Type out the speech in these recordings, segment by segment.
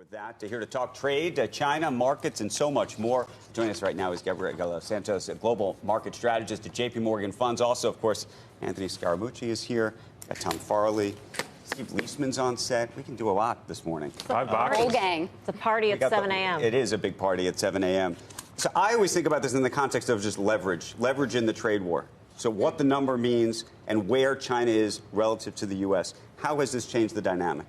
with that. Here to talk trade, China, markets, and so much more. Joining us right now is Gabriela Santos, a global market strategist at JP Morgan Funds. Also, of course, Anthony Scaramucci is here. We've got Tom Farley. Steve Liesman's on set. We can do a lot this morning. Five boxes. Whole gang. It's a party at 7 a.m. It is a big party at 7 a.m. So I always think about this in the context of just leverage in the trade war. So what the number means and where China is relative to the U.S. How has this changed the dynamic?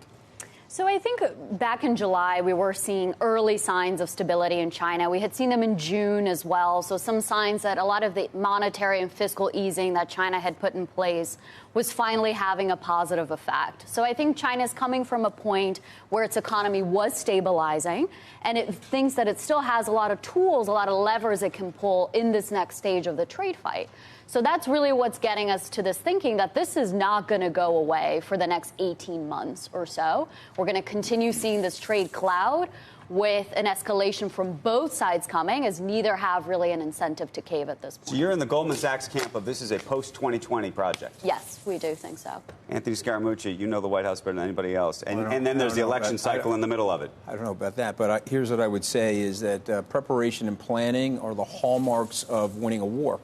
So I think back in July, we were seeing early signs of stability in China. We had seen them in June as well. So some signs that a lot of the monetary and fiscal easing that China had put in place was finally having a positive effect. So I think China is coming from a point where its economy was stabilizing, and it thinks that it still has a lot of tools, a lot of levers it can pull in this next stage of the trade fight. So that's really what's getting us to this thinking that this is not going to go away for the next 18 months or so. We're going to continue seeing this trade cloud with an escalation from both sides coming, as neither have really an incentive to cave at this point. So you're in the Goldman Sachs camp of this is a post-2020 project. Yes, we do think so. Anthony Scaramucci, you know the White House better than anybody else. And then there's the election cycle in the middle of it. I don't know about that, but here's what I would say is that preparation and planning are the hallmarks of winning a war.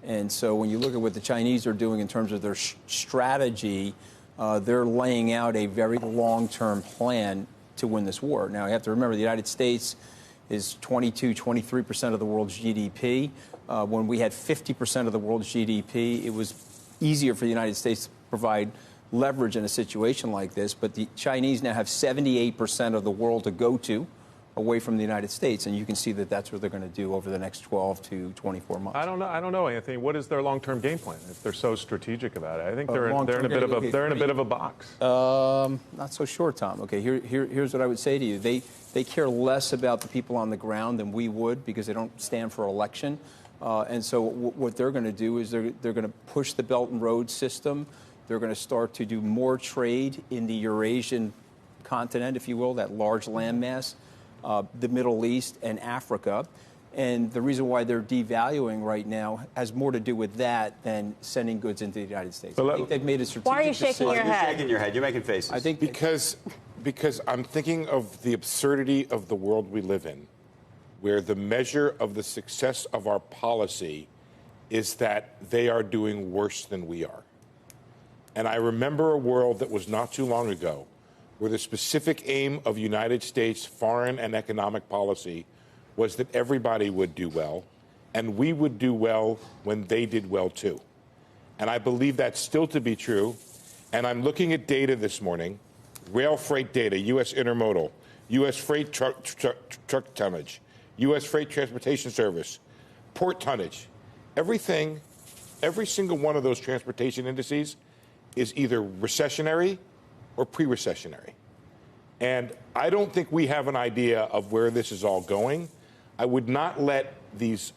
And so when you look at what the Chinese are doing in terms of their strategy, they're laying out a very long-term plan to win this war. Now, you have to remember the United States is 23% of the world's GDP. When we had 50% of the world's GDP, it was easier for the United States to provide leverage in a situation like this. But the Chinese now have 78% of the world to go to away from the United States, and you can see that that's what they're going to do over the next 12 to 24 months. I don't know, Anthony. What is their long-term game plan if they're so strategic about it? I think they're in a bit of a box. Not so sure, Tom. Okay, here's what I would say to you. They care less about the people on the ground than we would because they don't stand for election, and so what they're going to do is they're going to push the Belt and Road system. They're going to start to do more trade in the Eurasian continent, if you will, that large landmass. The Middle East and Africa. And the reason why they're devaluing right now has more to do with that than sending goods into the United States. I think they've made a strategic Why are you shaking your head? You're shaking your head. You're making faces. I think because I'm thinking of the absurdity of the world we live in, where the measure of the success of our policy is that they are doing worse than we are. And I remember a world that was not too long ago where the specific aim of United States foreign and economic policy was that everybody would do well, and we would do well when they did well too. And I believe that's still to be true. And I'm looking at data this morning, rail freight data, U.S. intermodal, U.S. freight truck tonnage, U.S. freight transportation service, port tonnage. Every single one of those transportation indices is either recessionary or pre-recessionary. And I don't think we have an idea of where this is all going. I would not let these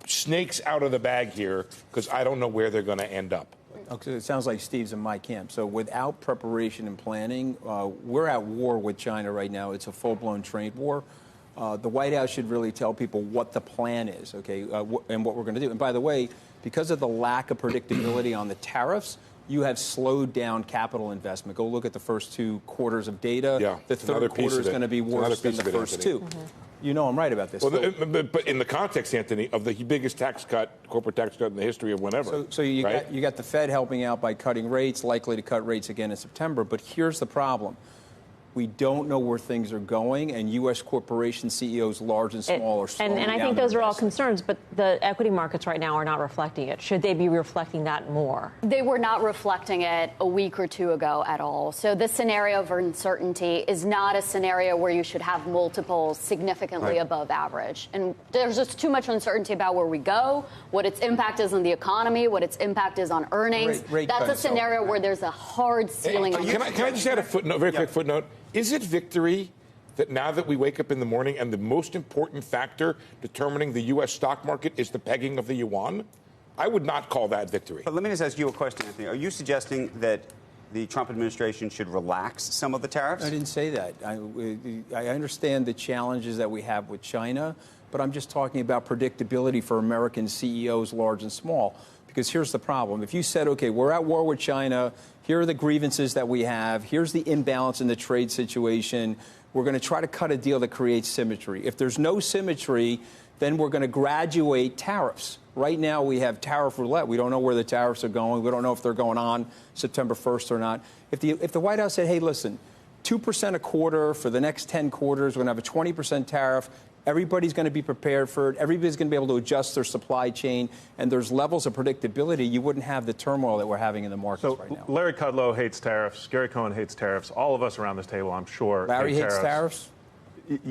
snakes out of the bag here because I don't know where they're going to end up. Okay, it sounds like Steve's in my camp. So without preparation and planning, we're at war with China right now. It's a full-blown trade war. The White House should really tell people what the plan is, okay, and what we're going to do. And by the way, because of the lack of predictability on the tariffs, you have slowed down capital investment. Go look at the first 2 quarters of data. Yeah, the third quarter is going to be worse than the first 2. Mm-hmm. You know I'm right about this. Well, but in the context, Anthony, of the biggest tax cut, corporate tax cut in the history of whenever. So you got the Fed helping out by cutting rates, likely to cut rates again in September. But here's the problem. We don't know where things are going, and U.S. corporation CEOs, large and small, are slowing down. And I think those are all concerns, but the equity markets right now are not reflecting it. Should they be reflecting that more? They were not reflecting it a week or 2 ago at all. So this scenario of uncertainty is not a scenario where you should have multiples significantly above average. And there's just too much uncertainty about where we go, what its impact is on the economy, what its impact is on earnings. That's a scenario where there's a hard ceiling. Can I just add a footnote, very quick footnote? Is it victory that now that we wake up in the morning and the most important factor determining the U.S. stock market is the pegging of the yuan? I would not call that victory. But let me just ask you a question, Anthony. Are you suggesting that the Trump administration should relax some of the tariffs? I didn't say that. I understand the challenges that we have with China, but I'm just talking about predictability for American CEOs, large and small. Because here's the problem. If you said, okay, we're at war with China, here are the grievances that we have, here's the imbalance in the trade situation, we're going to try to cut a deal that creates symmetry. If there's no symmetry, then we're going to graduate tariffs. Right now, we have tariff roulette. We don't know where the tariffs are going. We don't know if they're going on September 1st or not. If the White House said, hey, listen, 2% a quarter for the next 10 quarters, we're going to have a 20% tariff, everybody's going to be prepared for it, everybody's going to be able to adjust their supply chain, and there's levels of predictability, you wouldn't have the turmoil that we're having in the markets right now. Larry Kudlow hates tariffs. Gary Cohn hates tariffs. All of us around this table, I'm sure, Larry hates tariffs?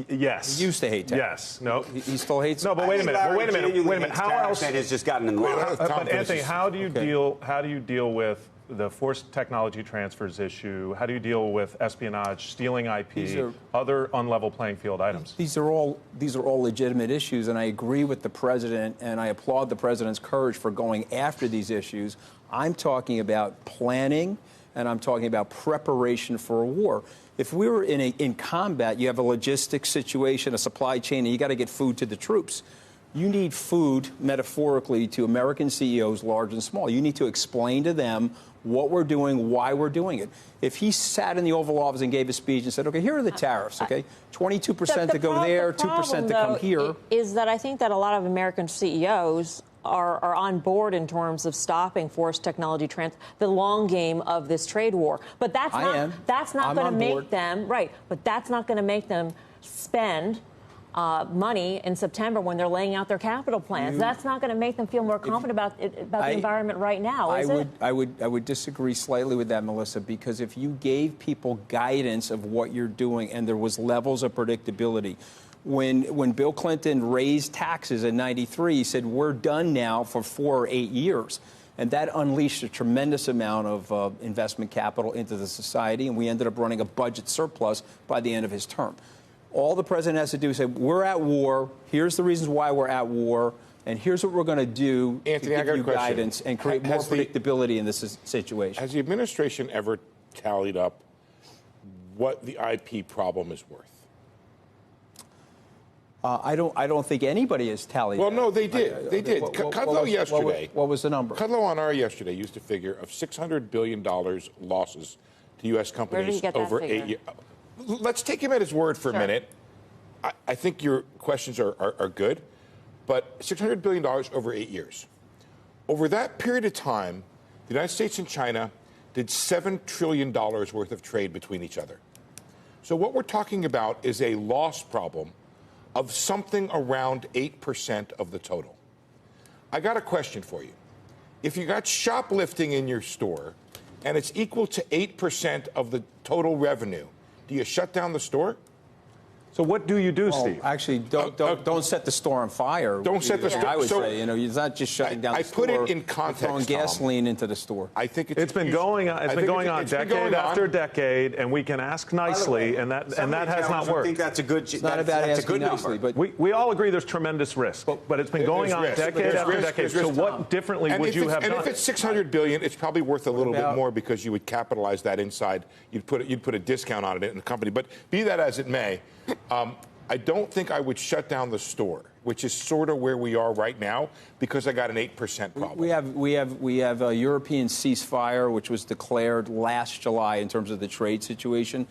Yes. He used to hate tariffs. Yes. No. He still hates. No, but wait a minute. How else? And has just gotten in line. But Anthony, how do you deal with the forced technology transfers issue? How do you deal with espionage, stealing IP, other unlevel playing field items? These are all legitimate issues, and I agree with the president, and I applaud the president's courage for going after these issues. I'm talking about planning, and I'm talking about preparation for a war. If we were in combat, you have a logistics situation, a supply chain, and you got to get food to the troops. You need food, metaphorically, to American CEOs, large and small. You need to explain to them what we're doing, why we're doing it. If he sat in the Oval Office and gave a speech and said, okay, here are the tariffs, okay, 22% to go there, 2% to come here. Is that I think that a lot of American CEOs are on board in terms of stopping forced technology the long game of this trade war. But that's not going to make them, right, but that's not going to make them spend money in September when they're laying out their capital plans. That's not going to make them feel more confident about the environment right now, is it? I would disagree slightly with that, Melissa, because if you gave people guidance of what you're doing and there was levels of predictability, when Bill Clinton raised taxes in '93, he said, we're done now for 4 or 8 years. And that unleashed a tremendous amount of investment capital into the society, and we ended up running a budget surplus by the end of his term. All the president has to do is say, we're at war, here's the reasons why we're at war, and here's what we're going to do Anthony, to give you guidance and create more predictability in this situation. Has the administration ever tallied up what the IP problem is worth? I don't think anybody has tallied. Well, no, they did. They did. Kudlow yesterday. What was the number? Kudlow on our yesterday used a figure of $600 billion losses to U.S. companies over 8 years. Let's take him at his word for a minute. I think your questions are good, but $600 billion over 8 years. Over that period of time, the United States and China did $7 trillion worth of trade between each other. So what we're talking about is a loss problem of something around 8% of the total. I got a question for you. If you got shoplifting in your store and it's equal to 8% of the total revenue, do you shut down the store? So what do you do, Steve? Actually, don't set the store on fire. Don't set the store. I would say, it's not just shutting down the store. I put it in context, throwing gasoline into the store. I think it's been going on. It's been going on decade after decade, and we can ask nicely, and that has not worked. I think that's a good. It's not about asking nicely, but we all agree there's tremendous risk, but it's been going on decade after decade. So what differently would you have done? And if it's $600 billion, it's probably worth a little bit more because you would capitalize that inside. You'd put a discount on it in the company. But be that as it may. I don't think I would shut down the store, which is sort of where we are right now, because I got an 8% problem. We have a European ceasefire, which was declared last July in terms of the trade situation.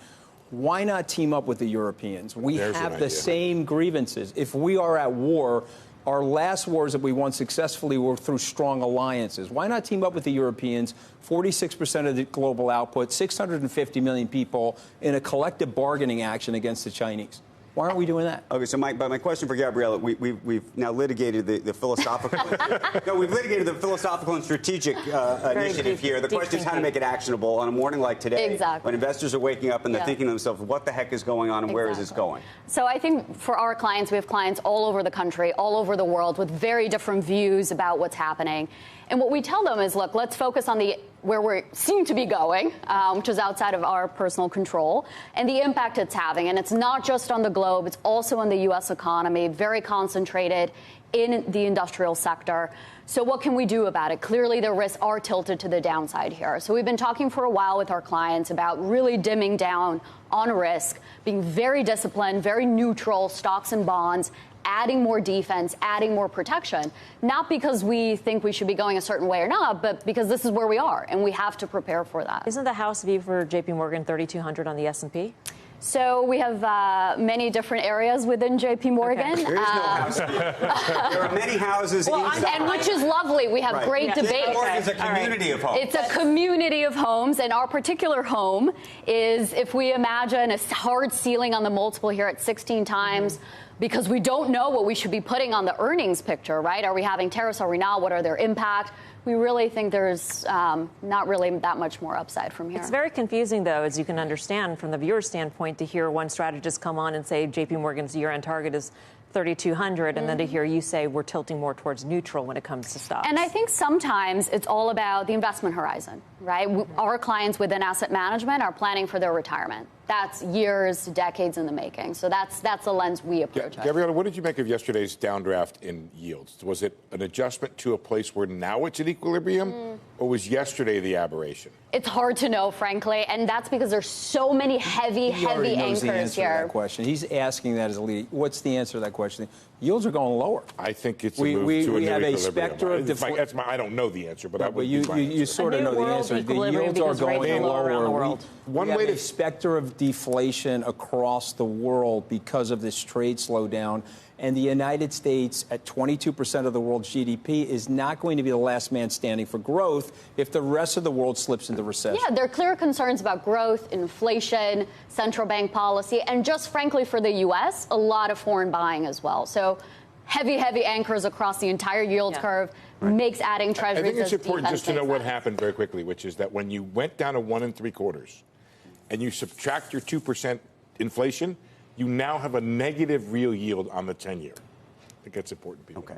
Why not team up with the Europeans? We have the same grievances. If we are at war, our last wars that we won successfully were through strong alliances. Why not team up with the Europeans? 46% of the global output, 650 million people in a collective bargaining action against the Chinese. Why aren't we doing that? Okay, so my question for Gabriela, we've now litigated the philosophical. No, we've litigated the philosophical and strategic initiative here. The question is how to make it actionable on a morning like today, when investors are waking up and they're thinking to themselves, "What the heck is going on, and where is this going?" So I think for our clients, we have clients all over the country, all over the world, with very different views about what's happening. And what we tell them is, look, let's focus on where we seem to be going, which is outside of our personal control, and the impact it's having. And it's not just on the globe, it's also on the U.S. economy, very concentrated in the industrial sector. So what can we do about it? Clearly, the risks are tilted to the downside here. So we've been talking for a while with our clients about really dimming down on risk, being very disciplined, very neutral, stocks and bonds, adding more defense, adding more protection, not because we think we should be going a certain way or not, but because this is where we are, and we have to prepare for that. Isn't the house view for JP Morgan 3,200 on the S&P? So we have many different areas within JP Morgan. Okay. There is no house. There are many houses inside. And which is lovely. We have great debate. JP Morgan is a community of homes. It's a community of homes, and our particular home is, if we imagine a hard ceiling on the multiple here at 16 times, because we don't know what we should be putting on the earnings picture, right? Are we having tariffs? Are we not? What are their impact? We really think there's not really that much more upside from here. It's very confusing, though, as you can understand from the viewer's standpoint, to hear one strategist come on and say JP Morgan's year-end target is 3,200, and then to hear you say we're tilting more towards neutral when it comes to stocks. And I think sometimes it's all about the investment horizon, right? Our clients within asset management are planning for their retirement. That's years, decades in the making. So that's the lens we approach it. Gabriela, what did you make of yesterday's downdraft in yields? Was it an adjustment to a place where now it's at equilibrium, or was yesterday the aberration? It's hard to know, frankly, and that's because there's so many heavy anchors the answer here. To that question. He's asking that as a lead. What's the answer to that question? Yields are going lower. I think it's a move to a new have a equilibrium. specter of deflation. I don't know the answer, but you sort of know the answer. The yields are going lower. One way to specter of deflation across the world because of this trade slowdown. And the United States, at 22% of the world's GDP, is not going to be the last man standing for growth if the rest of the world slips into recession. Yeah, there are clear concerns about growth, inflation, central bank policy, and just frankly for the U.S., a lot of foreign buying as well. So heavy anchors across the entire yield curve makes adding treasuries. I think it's important just to know what happened very quickly, which is that when you went down to 1 3/4 and you subtract your 2% inflation, you now have a negative real yield on the 10-year. I think that's important, people. Okay.